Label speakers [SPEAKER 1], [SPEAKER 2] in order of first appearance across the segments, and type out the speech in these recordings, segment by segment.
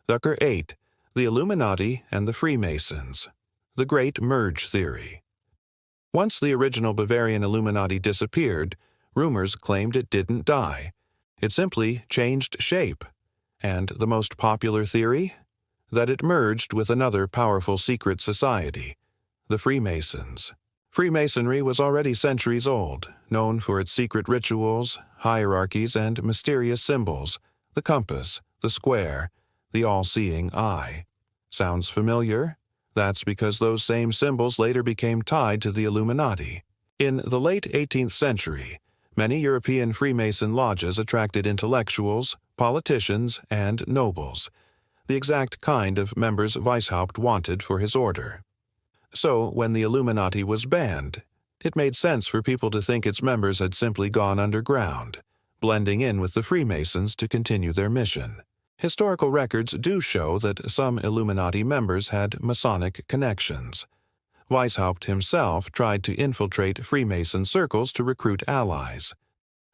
[SPEAKER 1] Thucker 8. The Illuminati and the Freemasons. The Great Merge Theory. Once the original Bavarian Illuminati disappeared, rumors claimed it didn't die. It simply changed shape. And the most popular theory? That it merged with another powerful secret society, the Freemasons. Freemasonry was already centuries old, known for its secret rituals, hierarchies, and mysterious symbols: the compass, the square, the all-seeing eye. Sounds familiar? That's because those same symbols later became tied to the Illuminati. In the late 18th century, many European Freemason lodges attracted intellectuals, politicians, and nobles, the exact kind of members Weishaupt wanted for his order. So, when the Illuminati was banned, it made sense for people to think its members had simply gone underground, blending in with the Freemasons to continue their mission. Historical records do show that some Illuminati members had Masonic connections. Weishaupt himself tried to infiltrate Freemason circles to recruit allies.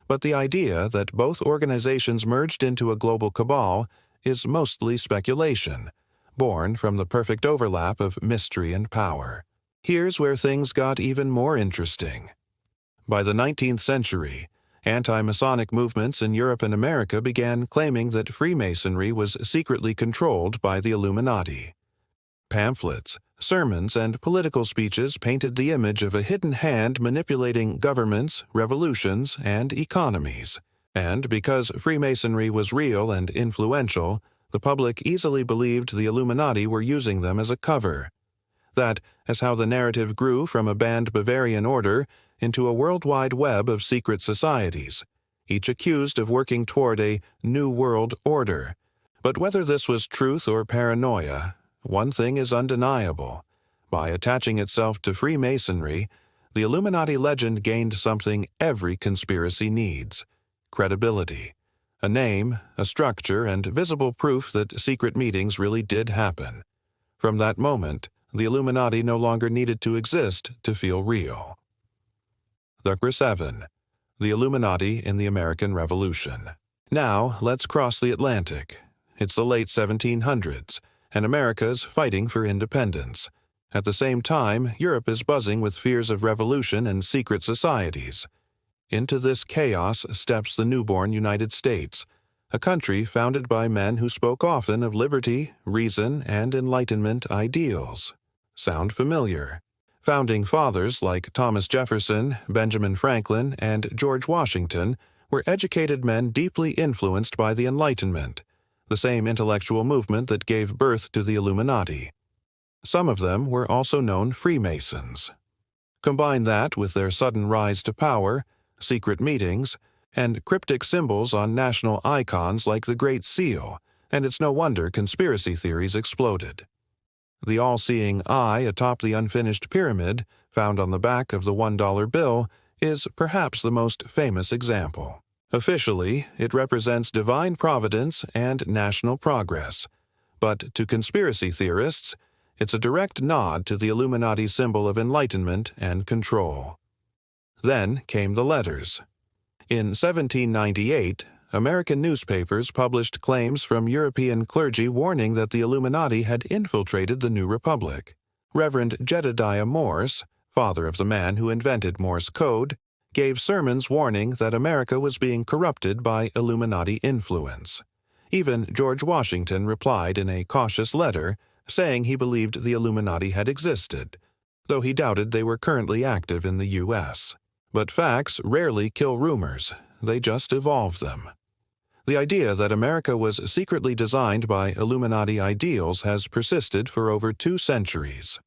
[SPEAKER 1] But the idea that both organizations merged into a global cabal is mostly speculation, born from the perfect overlap of mystery and power. Here's where things got even more interesting. By the 19th century, anti-Masonic movements in Europe and America began claiming that Freemasonry was secretly controlled by the Illuminati. Pamphlets, sermons, and political speeches painted the image of a hidden hand manipulating governments, revolutions, and economies. And because Freemasonry was real and influential, the public easily believed the Illuminati were using them as a cover. That is how the narrative grew from a banned Bavarian order into a worldwide web of secret societies, each accused of working toward a New World Order. But whether this was truth or paranoia, one thing is undeniable. By attaching itself to Freemasonry, the Illuminati legend gained something every conspiracy needs: credibility. A name, a structure, and visible proof that secret meetings really did happen. From that moment, the Illuminati no longer needed to exist to feel real. Thucker 7. The Illuminati in the American Revolution. Now, let's cross the Atlantic. It's the late 1700s, and America's fighting for independence. At the same time, Europe is buzzing with fears of revolution and secret societies. Into this chaos steps the newborn United States, a country founded by men who spoke often of liberty, reason, and Enlightenment ideals. Sound familiar? Founding fathers like Thomas Jefferson, Benjamin Franklin, and George Washington were educated men deeply influenced by the Enlightenment, the same intellectual movement that gave birth to the Illuminati. Some of them were also known Freemasons. Combine that with their sudden rise to power, secret meetings, and cryptic symbols on national icons like the Great Seal, and it's no wonder conspiracy theories exploded. The all-seeing eye atop the unfinished pyramid, found on the back of the $1 bill, is perhaps the most famous example. Officially, it represents divine providence and national progress, but to conspiracy theorists, it's a direct nod to the Illuminati symbol of enlightenment and control. Then came the letters. In 1798, American newspapers published claims from European clergy warning that the Illuminati had infiltrated the new republic. Reverend Jedediah Morse, father of the man who invented Morse code, gave sermons warning that America was being corrupted by Illuminati influence. Even George Washington replied in a cautious letter, saying he believed the Illuminati had existed, though he doubted they were currently active in the U.S. But facts rarely kill rumors, they just evolve them. The idea that America was secretly designed by Illuminati ideals has persisted for over 2 centuries.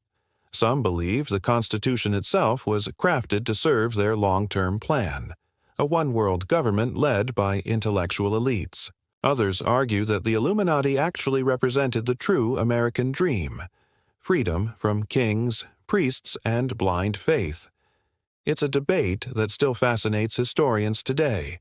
[SPEAKER 1] Some believe the Constitution itself was crafted to serve their long-term plan, a one-world government led by intellectual elites. Others argue that the Illuminati actually represented the true American dream: freedom from kings, priests, and blind faith. It's a debate that still fascinates historians today,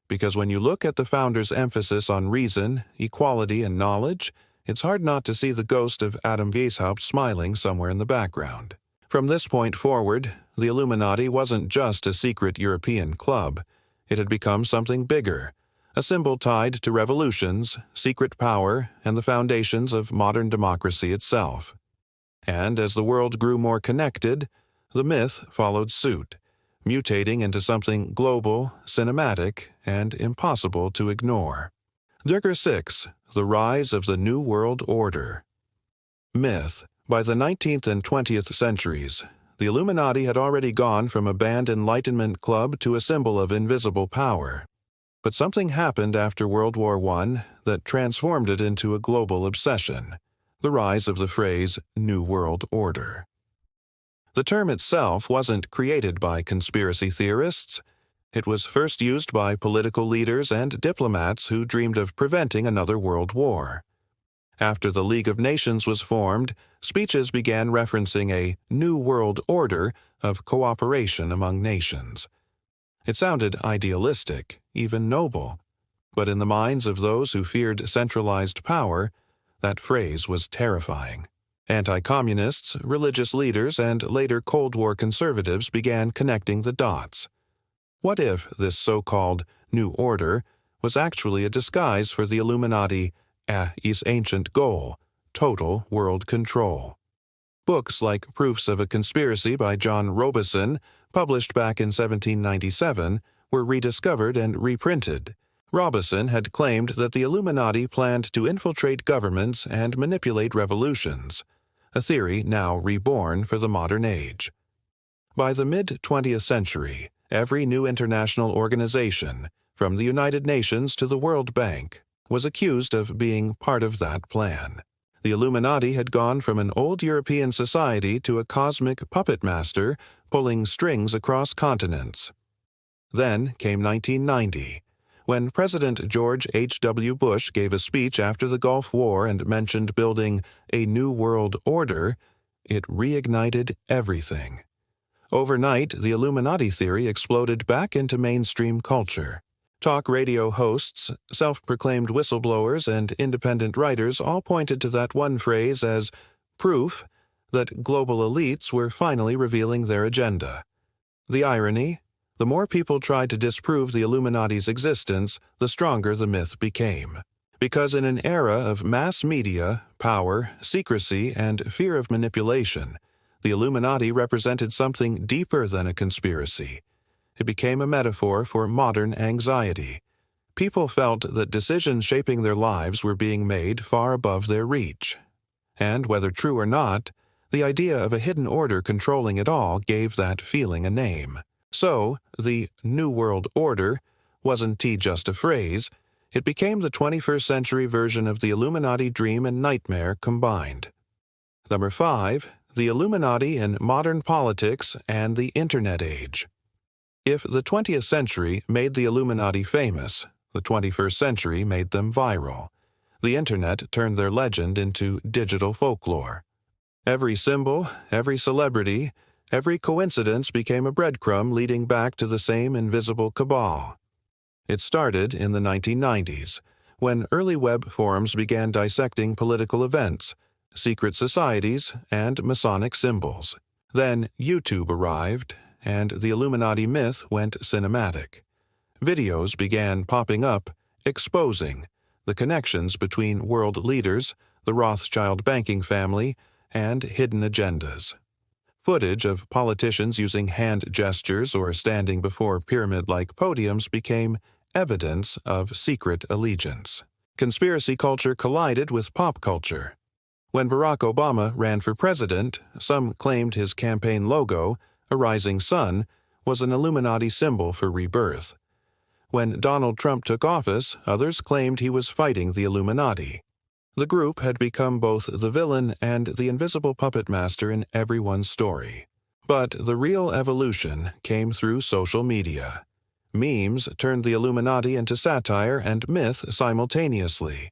[SPEAKER 1] because when you look at the founders' emphasis on reason, equality, and knowledge, it's hard not to see the ghost of Adam Weishaupt smiling somewhere in the background. From this point forward, the Illuminati wasn't just a secret European club. It had become something bigger, a symbol tied to revolutions, secret power, and the foundations of modern democracy itself. And as the world grew more connected, the myth followed suit, mutating into something global, cinematic, and impossible to ignore. Durger 6. The Rise of the New World Order. Myth. By the 19th and 20th centuries, the Illuminati had already gone from a banned Enlightenment club to a symbol of invisible power. But something happened after World War I that transformed it into a global obsession: the rise of the phrase New World Order. The term itself wasn't created by conspiracy theorists. It was first used by political leaders and diplomats who dreamed of preventing another world war. After the League of Nations was formed, speeches began referencing a new world order of cooperation among nations. It sounded idealistic, even noble, but in the minds of those who feared centralized power, that phrase was terrifying. Anti-communists, religious leaders, and later Cold War conservatives began connecting the dots. What if this so-called New Order was actually a disguise for the Illuminati's ancient goal: total world control? Books like Proofs of a Conspiracy by John Robison, published back in 1797, were rediscovered and reprinted. Robison had claimed that the Illuminati planned to infiltrate governments and manipulate revolutions, a theory now reborn for the modern age. By the mid-20th century, every new international organization, from the United Nations to the World Bank, was accused of being part of that plan. The Illuminati had gone from an old European society to a cosmic puppet master pulling strings across continents. Then came 1990, when President George H.W. Bush gave a speech after the Gulf War and mentioned building a new world order. It reignited everything. Overnight, the Illuminati theory exploded back into mainstream culture. Talk radio hosts, self-proclaimed whistleblowers, and independent writers all pointed to that one phrase as proof that global elites were finally revealing their agenda. The irony? The more people tried to disprove the Illuminati's existence, the stronger the myth became. Because in an era of mass media, power, secrecy, and fear of manipulation, the Illuminati represented something deeper than a conspiracy. It became a metaphor for modern anxiety. People felt that decisions shaping their lives were being made far above their reach. And whether true or not, the idea of a hidden order controlling it all gave that feeling a name. So, the New World Order wasn't just a phrase. It became the 21st century version of the Illuminati dream and nightmare combined. Number 5. The Illuminati in Modern Politics and the Internet Age. If the 20th century made the Illuminati famous, the 21st century made them viral. The Internet turned their legend into digital folklore. Every symbol, every celebrity, every coincidence became a breadcrumb leading back to the same invisible cabal. It started in the 1990s, when early web forums began dissecting political events, secret societies, and Masonic symbols. Then YouTube arrived, and the Illuminati myth went cinematic. Videos began popping up, exposing the connections between world leaders, the Rothschild banking family, and hidden agendas. Footage of politicians using hand gestures or standing before pyramid-like podiums became evidence of secret allegiance. Conspiracy culture collided with pop culture. When Barack Obama ran for president, some claimed his campaign logo, a rising sun, was an Illuminati symbol for rebirth. When Donald Trump took office, others claimed he was fighting the Illuminati. The group had become both the villain and the invisible puppet master in everyone's story. But the real evolution came through social media. Memes turned the Illuminati into satire and myth simultaneously.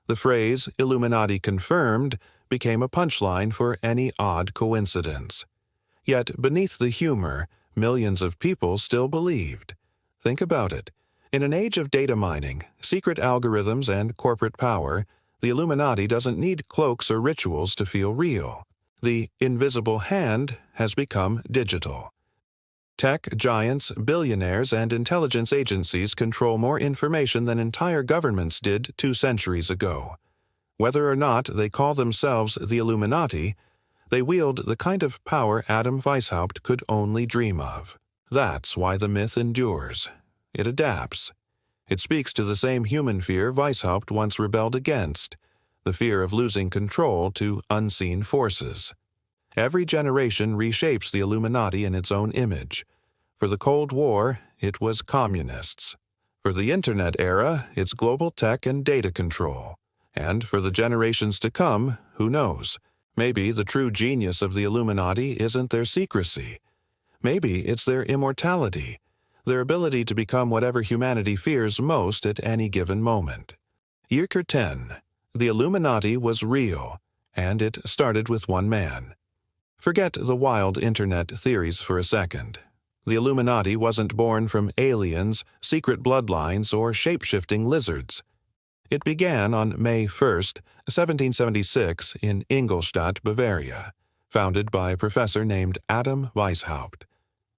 [SPEAKER 1] The phrase "Illuminati confirmed" became a punchline for any odd coincidence. Yet beneath the humor, millions of people still believed. Think about it. In an age of data mining, secret algorithms, and corporate power, the Illuminati doesn't need cloaks or rituals to feel real. The invisible hand has become digital. Tech giants, billionaires, and intelligence agencies control more information than entire governments did 2 centuries ago. Whether or not they call themselves the Illuminati, they wield the kind of power Adam Weishaupt could only dream of. That's why the myth endures. It adapts. It speaks to the same human fear Weishaupt once rebelled against, the fear of losing control to unseen forces. Every generation reshapes the Illuminati in its own image. For the Cold War, it was communists. For the Internet era, it's global tech and data control. And for the generations to come, who knows? Maybe the true genius of the Illuminati isn't their secrecy. Maybe it's their immortality, their ability to become whatever humanity fears most at any given moment. Year 10. The Illuminati was real, and it started with one man. Forget the wild internet theories for a second. The Illuminati wasn't born from aliens, secret bloodlines, or shape-shifting lizards. It began on May 1, 1776, in Ingolstadt, Bavaria, founded by a professor named Adam Weishaupt.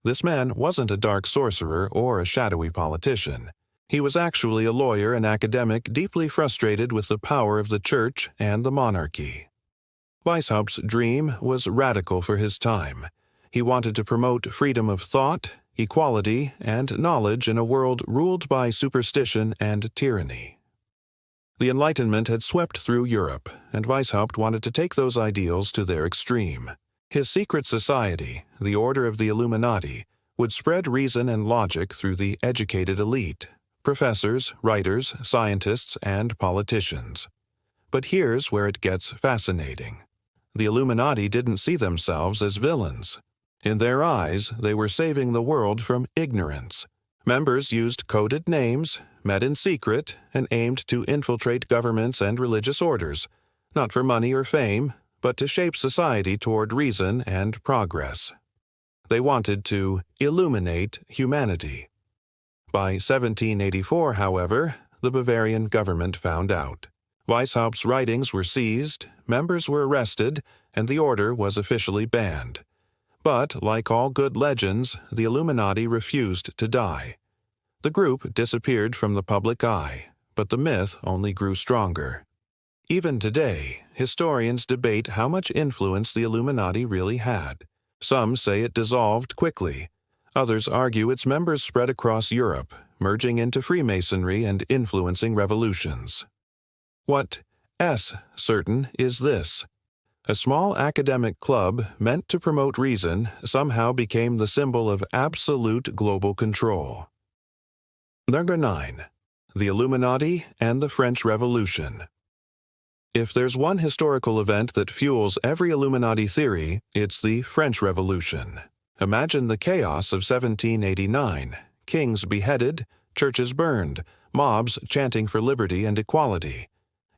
[SPEAKER 1] This man wasn't a dark sorcerer or a shadowy politician. He was actually a lawyer and academic deeply frustrated with the power of the church and the monarchy. Weishaupt's dream was radical for his time. He wanted to promote freedom of thought, equality, and knowledge in a world ruled by superstition and tyranny. The Enlightenment had swept through Europe, and Weishaupt wanted to take those ideals to their extreme. His secret society, the Order of the Illuminati, would spread reason and logic through the educated elite, professors, writers, scientists, and politicians. But here's where it gets fascinating. The Illuminati didn't see themselves as villains. In their eyes, they were saving the world from ignorance. Members used coded names, met in secret, and aimed to infiltrate governments and religious orders, not for money or fame, but to shape society toward reason and progress. They wanted to illuminate humanity. By 1784, however, the Bavarian government found out. Weishaupt's writings were seized, members were arrested, and the order was officially banned. But, like all good legends, the Illuminati refused to die. The group disappeared from the public eye, but the myth only grew stronger. Even today, historians debate how much influence the Illuminati really had. Some say it dissolved quickly. Others argue its members spread across Europe, merging into Freemasonry and influencing revolutions. What's certain is this. A small academic club meant to promote reason somehow became the symbol of absolute global control. Number 9. The Illuminati and the French Revolution. If there's one historical event that fuels every Illuminati theory, it's the French Revolution. Imagine the chaos of 1789, kings beheaded, churches burned, mobs chanting for liberty and equality.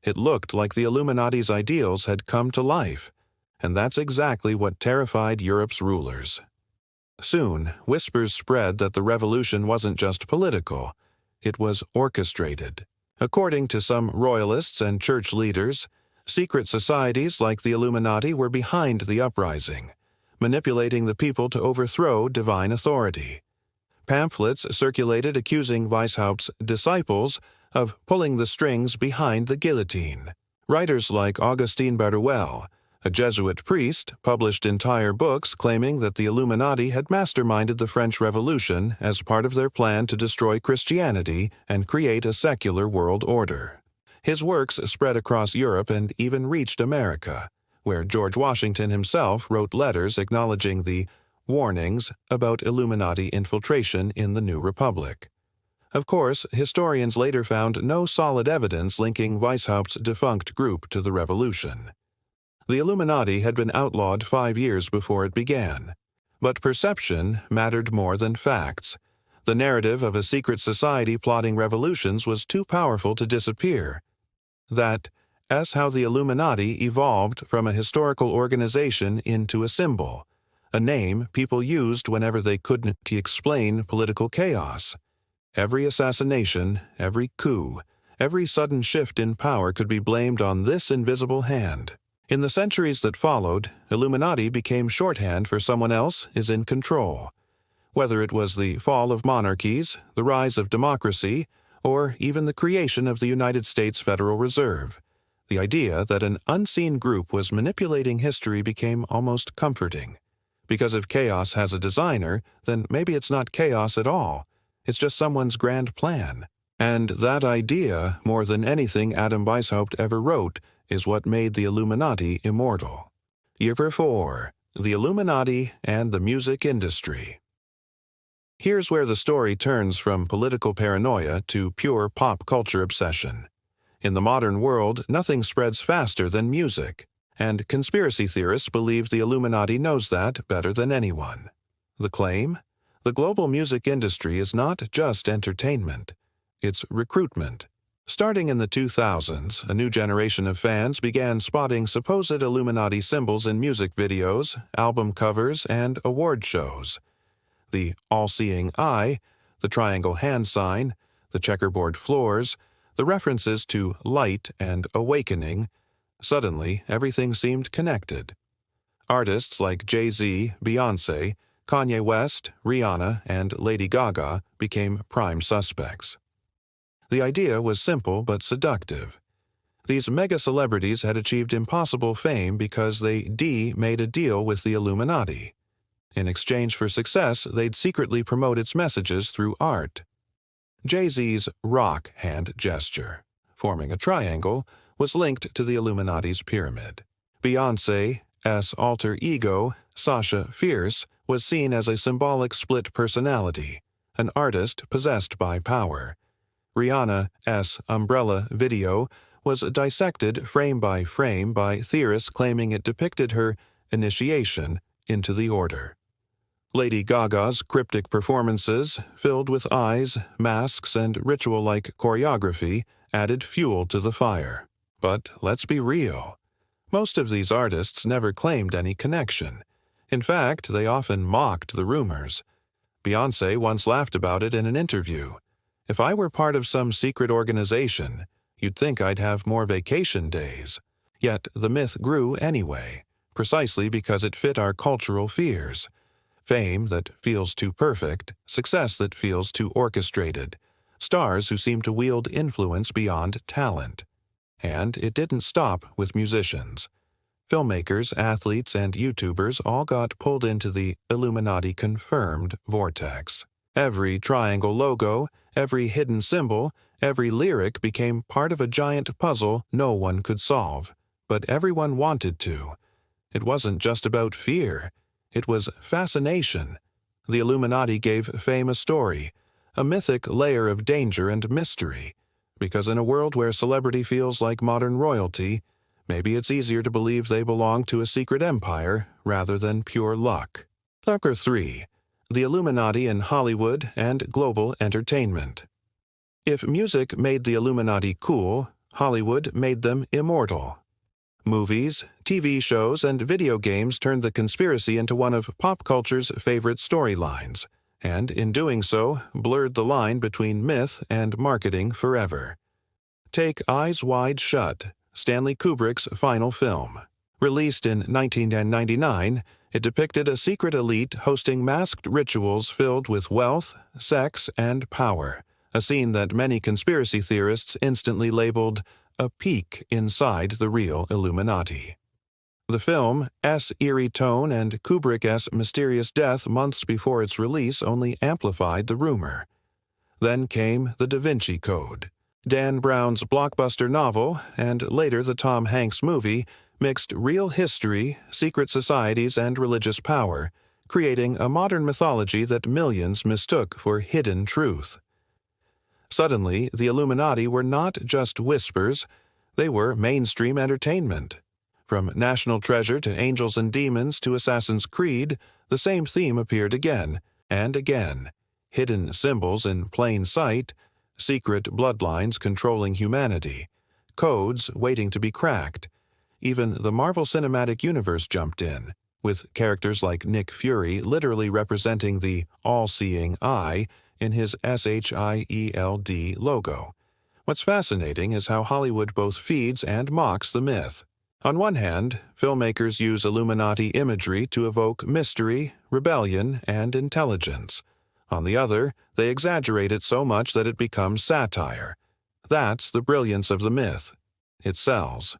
[SPEAKER 1] It looked like the Illuminati's ideals had come to life, and that's exactly what terrified Europe's rulers. Soon, whispers spread that the revolution wasn't just political, it was orchestrated. According to some royalists and church leaders, secret societies like the Illuminati were behind the uprising, manipulating the people to overthrow divine authority. Pamphlets circulated accusing Weishaupt's disciples of pulling the strings behind the guillotine. Writers like Augustin Baruel, a Jesuit priest, published entire books claiming that the Illuminati had masterminded the French Revolution as part of their plan to destroy Christianity and create a secular world order. His works spread across Europe and even reached America, where George Washington himself wrote letters acknowledging the warnings about Illuminati infiltration in the new republic. Of course, historians later found no solid evidence linking Weishaupt's defunct group to the revolution. The Illuminati had been outlawed 5 years before it began. But perception mattered more than facts. The narrative of a secret society plotting revolutions was too powerful to disappear. That's how the Illuminati evolved from a historical organization into a symbol, a name people used whenever they couldn't explain political chaos. Every assassination, every coup, every sudden shift in power could be blamed on this invisible hand. In the centuries that followed, Illuminati became shorthand for someone else is in control. whether it was the fall of monarchies, the rise of democracy, or even the creation of the United States Federal Reserve. The idea that an unseen group was manipulating history became almost comforting. Because if chaos has a designer, then maybe it's not chaos at all. It's just someone's grand plan. And that idea, more than anything Adam Weishaupt ever wrote, is what made the Illuminati immortal. Year 4. The Illuminati and the Music Industry. Here's where the story turns from political paranoia to pure pop culture obsession. In the modern world, nothing spreads faster than music, and conspiracy theorists believe the Illuminati knows that better than anyone. The claim? The global music industry is not just entertainment. It's recruitment. Starting in the 2000s, a new generation of fans began spotting supposed Illuminati symbols in music videos, album covers, and award shows. The all-seeing eye, the triangle hand sign, the checkerboard floors, the references to light and awakening. Suddenly, everything seemed connected. Artists like Jay-Z, Beyoncé, Kanye West, Rihanna, and Lady Gaga became prime suspects. The idea was simple but seductive. These mega-celebrities had achieved impossible fame because they made a deal with the Illuminati. In exchange for success, they'd secretly promote its messages through art. Jay-Z's rock hand gesture, forming a triangle, was linked to the Illuminati's pyramid. Beyoncé's alter ego, Sasha Fierce, was seen as a symbolic split personality, an artist possessed by power. Rihanna's umbrella video was dissected frame by theorists claiming it depicted her initiation into the order. Lady Gaga's cryptic performances, filled with eyes, masks, and ritual-like choreography, added fuel to the fire. But let's be real. Most of these artists never claimed any connection. In fact, they often mocked the rumors. Beyoncé once laughed about it in an interview. "If I were part of some secret organization, you'd think I'd have more vacation days." Yet the myth grew anyway, precisely because it fit our cultural fears. Fame that feels too perfect, success that feels too orchestrated, stars who seem to wield influence beyond talent. And it didn't stop with musicians. Filmmakers, athletes, and YouTubers all got pulled into the Illuminati-confirmed vortex. Every triangle logo, every hidden symbol, every lyric became part of a giant puzzle no one could solve, but everyone wanted to. It wasn't just about fear. It was fascination. The Illuminati gave fame a story, a mythic layer of danger and mystery, because in a world where celebrity feels like modern royalty, maybe it's easier to believe they belong to a secret empire rather than pure luck. Sucker 3. The Illuminati in Hollywood and Global Entertainment. If music made the Illuminati cool, Hollywood made them immortal. Movies, TV shows, and video games turned the conspiracy into one of pop culture's favorite storylines, and in doing so, blurred the line between myth and marketing forever. Take Eyes Wide Shut, Stanley Kubrick's final film. Released in 1999, it depicted a secret elite hosting masked rituals filled with wealth, sex, and power, a scene that many conspiracy theorists instantly labeled a peek inside the real Illuminati. The film's eerie tone and Kubrick's mysterious death months before its release only amplified the rumor. Then came The Da Vinci Code. Dan Brown's blockbuster novel, and later the Tom Hanks movie, mixed real history, secret societies, and religious power, creating a modern mythology that millions mistook for hidden truth. Suddenly, the Illuminati were not just whispers, they were mainstream entertainment. From National Treasure to Angels and Demons to Assassin's Creed, the same theme appeared again and again. Hidden symbols in plain sight, secret bloodlines controlling humanity, codes waiting to be cracked. Even the Marvel Cinematic Universe jumped in, with characters like Nick Fury literally representing the all-seeing eye in his SHIELD logo. What's fascinating is how Hollywood both feeds and mocks the myth. On one hand, filmmakers use Illuminati imagery to evoke mystery, rebellion, and intelligence. On the other, they exaggerate it so much that it becomes satire. That's the brilliance of the myth. It sells.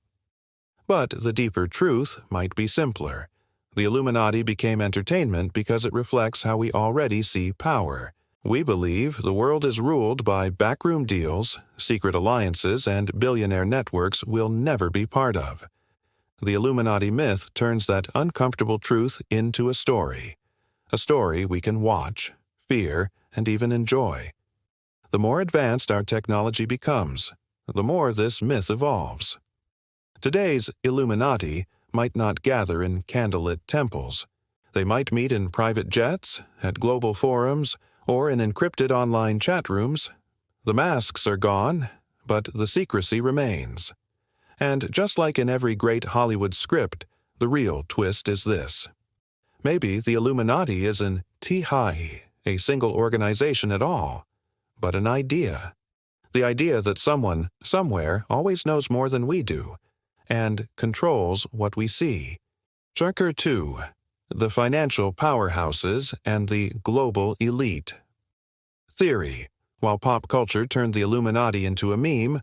[SPEAKER 1] But the deeper truth might be simpler. The Illuminati became entertainment because it reflects how we already see power. We believe the world is ruled by backroom deals, secret alliances, and billionaire networks we'll never be part of. The Illuminati myth turns that uncomfortable truth into a story we can watch, fear, and even enjoy. The more advanced our technology becomes, the more this myth evolves. Today's Illuminati might not gather in candlelit temples. They might meet in private jets, at global forums, or in encrypted online chat rooms. The masks are gone, but the secrecy remains. And just like in every great Hollywood script, the real twist is this. Maybe the Illuminati isn't Tihai, a single organization at all, but an idea. The idea that someone, somewhere, always knows more than we do, and controls what we see. Chapter 2. The Financial Powerhouses and the Global Elite. Theory. While pop culture turned the Illuminati into a meme,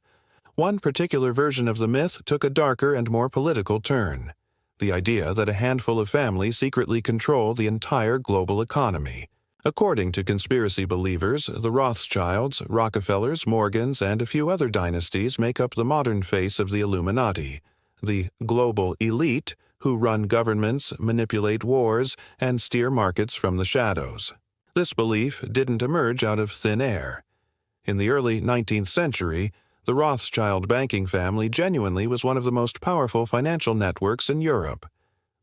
[SPEAKER 1] one particular version of the myth took a darker and more political turn. The idea that a handful of families secretly control the entire global economy. According to conspiracy believers, the Rothschilds, Rockefellers, Morgans, and a few other dynasties make up the modern face of the Illuminati, the global elite who run governments, manipulate wars, and steer markets from the shadows. This belief didn't emerge out of thin air. In the early 19th century, the Rothschild banking family genuinely was one of the most powerful financial networks in Europe.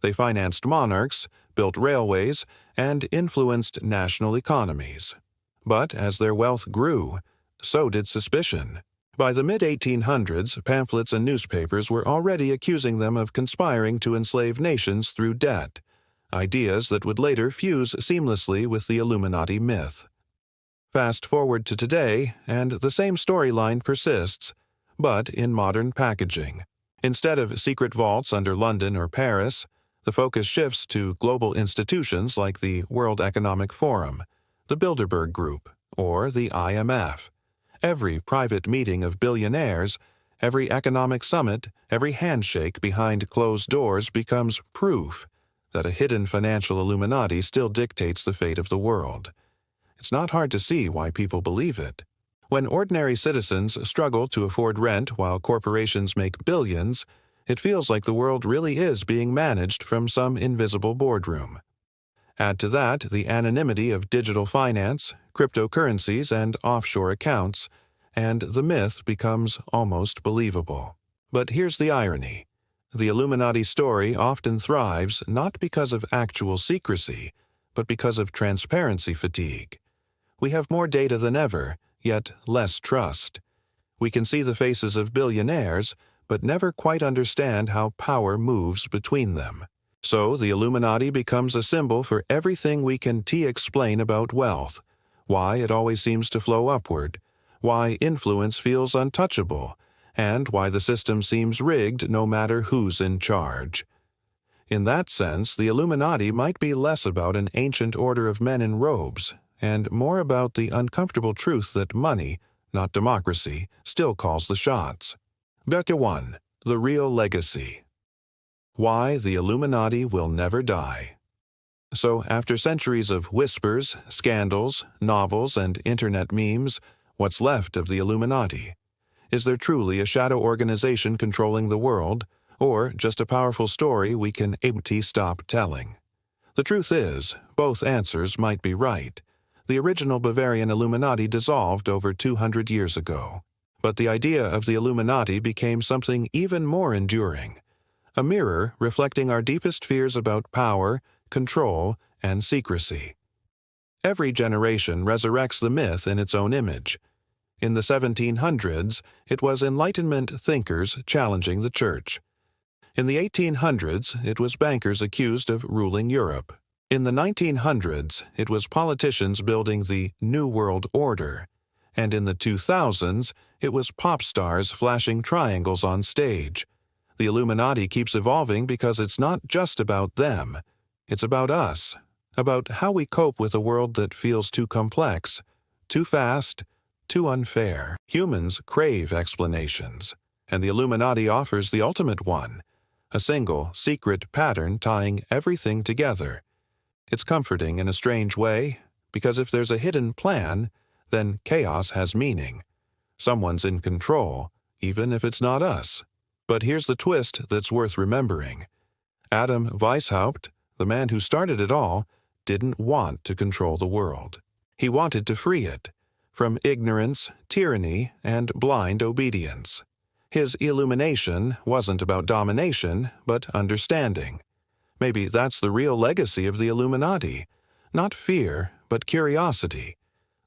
[SPEAKER 1] They financed monarchs, built railways, and influenced national economies. But as their wealth grew, so did suspicion. By the mid-1800s, pamphlets and newspapers were already accusing them of conspiring to enslave nations through debt, ideas that would later fuse seamlessly with the Illuminati myth. Fast forward to today, and the same storyline persists, but in modern packaging. Instead of secret vaults under London or Paris, the focus shifts to global institutions like the World Economic Forum, the Bilderberg Group, or the IMF. Every private meeting of billionaires, every economic summit, every handshake behind closed doors becomes proof that a hidden financial Illuminati still dictates the fate of the world. It's not hard to see why people believe it. When ordinary citizens struggle to afford rent while corporations make billions, it feels like the world really is being managed from some invisible boardroom. Add to that the anonymity of digital finance, cryptocurrencies, and offshore accounts, and the myth becomes almost believable. But here's the irony. The Illuminati story often thrives not because of actual secrecy, but because of transparency fatigue. We have more data than ever, yet less trust. We can see the faces of billionaires, but never quite understand how power moves between them. So the Illuminati becomes a symbol for everything we can explain about wealth, why it always seems to flow upward, why influence feels untouchable, and why the system seems rigged no matter who's in charge. In that sense, the Illuminati might be less about an ancient order of men in robes, and more about the uncomfortable truth that money, not democracy, still calls the shots. Chapter 1. The Real Legacy. Why the Illuminati Will Never Die. So, after centuries of whispers, scandals, novels, and internet memes, what's left of the Illuminati? Is there truly a shadow organization controlling the world, or just a powerful story we can stop telling? The truth is, both answers might be right. The original Bavarian Illuminati dissolved over 200 years ago. But the idea of the Illuminati became something even more enduring, a mirror reflecting our deepest fears about power, control, and secrecy. Every generation resurrects the myth in its own image. In the 1700s, it was Enlightenment thinkers challenging the Church. In the 1800s, it was bankers accused of ruling Europe. In the 1900s, it was politicians building the New World Order. And in the 2000s, it was pop stars flashing triangles on stage. The Illuminati keeps evolving because it's not just about them. It's about us, about how we cope with a world that feels too complex, too fast, too unfair. Humans crave explanations, and the Illuminati offers the ultimate one, a single, secret pattern tying everything together. It's comforting in a strange way, because if there's a hidden plan, then chaos has meaning. Someone's in control, even if it's not us. But here's the twist that's worth remembering. Adam Weishaupt, the man who started it all, didn't want to control the world. He wanted to free it from ignorance, tyranny, and blind obedience. His illumination wasn't about domination, but understanding. Maybe that's the real legacy of the Illuminati. Not fear, but curiosity.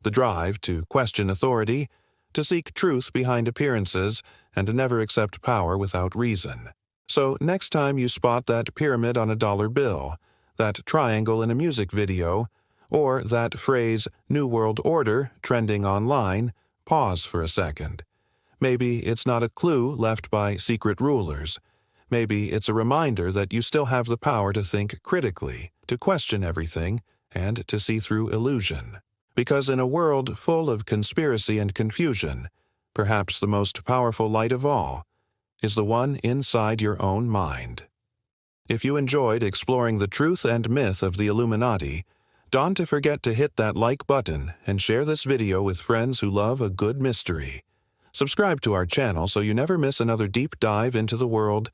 [SPEAKER 1] The drive to question authority, to seek truth behind appearances, and to never accept power without reason. So next time you spot that pyramid on a dollar bill, that triangle in a music video, or that phrase, New World Order, trending online, pause for a second. Maybe it's not a clue left by secret rulers. Maybe it's a reminder that you still have the power to think critically, to question everything, and to see through illusion. Because in a world full of conspiracy and confusion, perhaps the most powerful light of all is the one inside your own mind. If you enjoyed exploring the truth and myth of the Illuminati, don't forget to hit that like button and share this video with friends who love a good mystery. Subscribe to our channel so you never miss another deep dive into the world's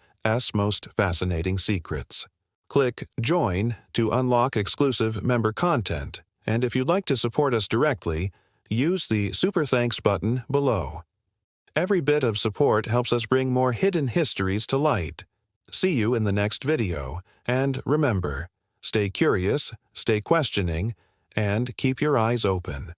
[SPEAKER 1] most fascinating secrets. Click Join to unlock exclusive member content, and if you'd like to support us directly, use the Super Thanks button below. Every bit of support helps us bring more hidden histories to light. See you in the next video, and remember, stay curious, stay questioning, and keep your eyes open.